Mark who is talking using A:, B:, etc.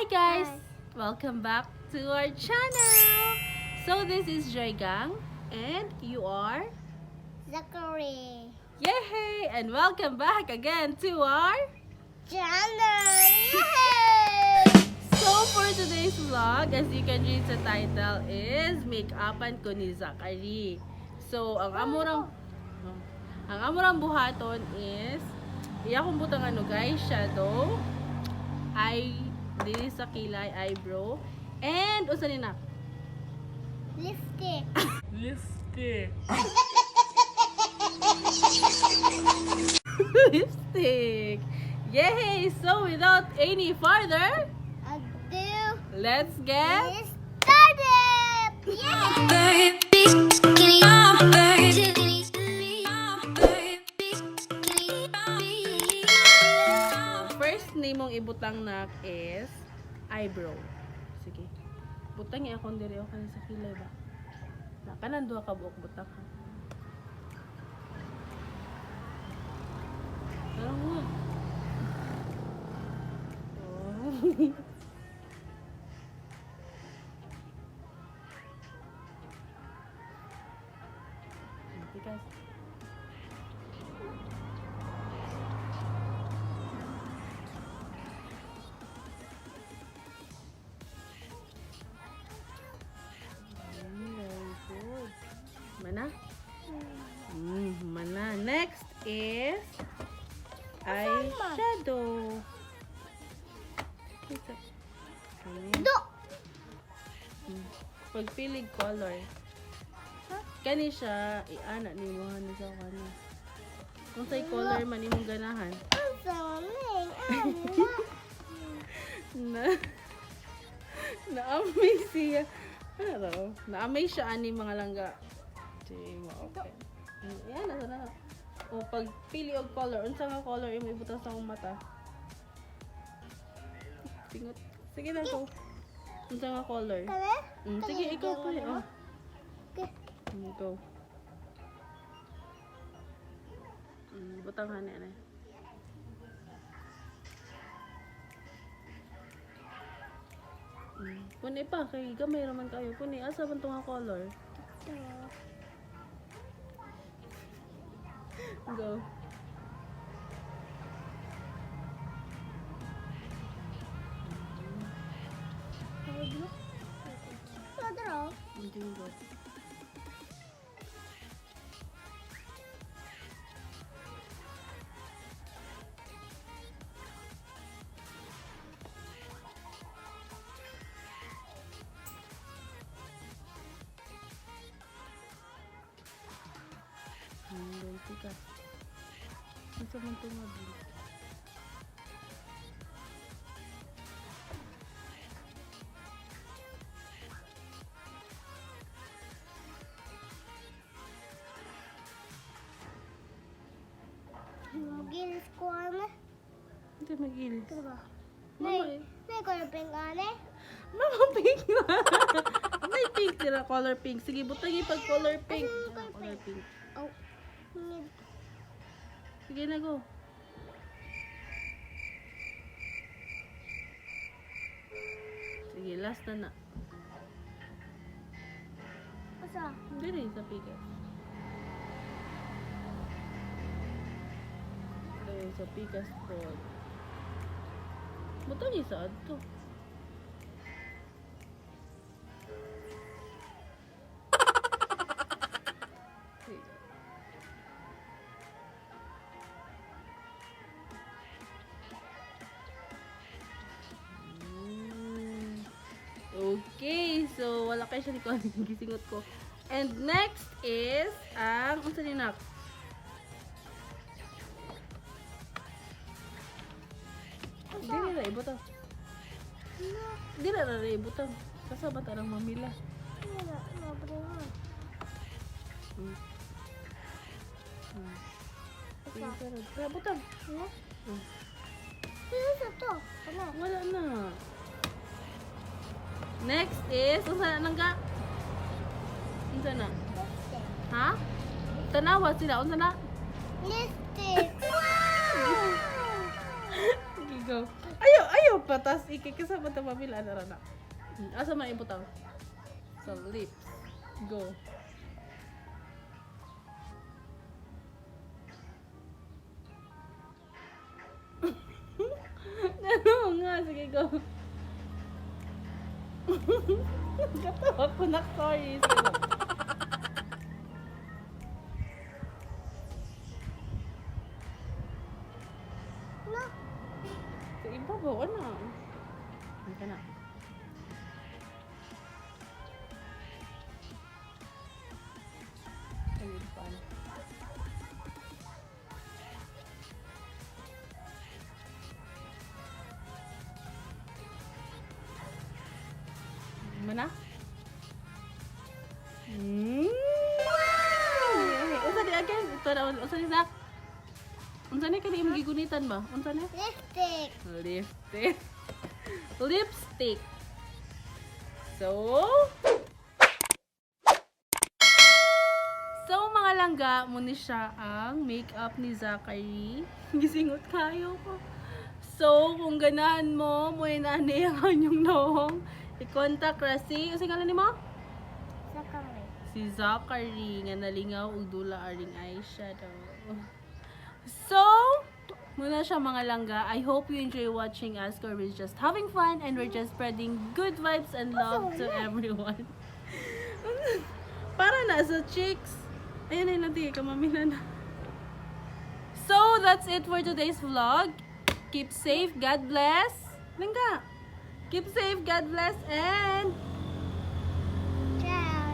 A: Hi guys! Welcome back to our channel! So this is Gang and you are?
B: Zachary.
A: Yay! And welcome back again to our
B: Channel. Yay!
A: So for today's vlog, as you can read sa title is Make-upan ko ni Zachary. So ang amurang buhaton is kung butang guys, shadow, eye, dili sa kilay, eyebrow, and usa ni na?
B: Lipstick.
A: Lipstick. Lipstick. Yay! So without any further
B: Ado.
A: let's get
B: Let's start it. Yay!
A: first name mong ibutang nak is eyebrow. Sige. Butang niya akong diri o kanang sa kilay ba? Nakanan duha ka buok butang ha. Tarong mo. Oh. Tikas. Mana? Mana. Next is eyeshadow.
B: Do.
A: Pagpilig color. Kani siya, iana ni mo hani sa kani. Kung sa'y color man imong ganahan.
B: Ang saming.
A: Naamay siya. Ano raw? Naamay siya ani mga langga. Sige mo, okay. Yan, nasa na. O, pag pili og color, unsa nga color imo ibutang sa akong mata? Tingot. Sige na ko. Unsa nga color?
B: Kale?
A: Sige, ikaw pa. Oh.
B: Okay.
A: Go. Butang hani na. Puni pa, kay gamay raman kayo. Puni, asa man itong color? Go. Hindi go. Tika. Ito man ito mabili.
B: Magilis ko ano?
A: Hindi magilis.
B: Diba?
A: Mama,
B: May color pink ane?
A: Mama, pink na. May pink sila, color pink. Sige, butagi pag color pink. Color pink.
B: Oh.
A: Sige na, go. Sige, last na na.
B: Asa?
A: Hindi rin sa pikas. Ayun, sa pikas po. Butang isa ato. Okay, so wala kayo siya ni ko gisingot ko. And next is ang unsa ni nak? Dili ra ibutang. Dili ra ibutang. Kasa ba tarang mamila?
B: Wala. Mabre mo.
A: Sige, butang.
B: Ano? Sino sa to? Ano?
A: Wala na. Next is unsa na nga? Unsa na?
B: Lipstick.
A: Ha? Tanawa sila unsa na?
B: Lipstick. Wow!
A: Go. Ayaw pa. Tas ikikasama ito pamila. Ano. Asa man ibutang? Sa lips. Go. Ano nga? Sige, go. Katawa ko na. Sorry. Sige, go.
B: No.
A: Sa iba ba? Ano? Ano ka na? Ayun pa. Mana? Unsa di again? Ito na, unsa ni Zach? Unsa ni kani imong gigunitan ba? Unsa ni?
B: Lipstick.
A: Lipstick. Lipstick. So mga langga, muna siya ang makeup ni Zachary. Gisingot kayo ko. So, kung ganahan mo, muna na ang anyong noong, i-contact Rasi. Kasi nga ni mo?
B: Sakami.
A: Si Zachary, nga nalingaw, ugdula aring eyeshadow. So, muna siya mga langga. I hope you enjoy watching us because we're just having fun and we're just spreading good vibes and love to everyone. Para na sa chicks. Ayun na yung kamamila na. So, that's it for today's vlog. Keep safe, God bless. Langga. Keep safe, God bless, and
B: Ciao.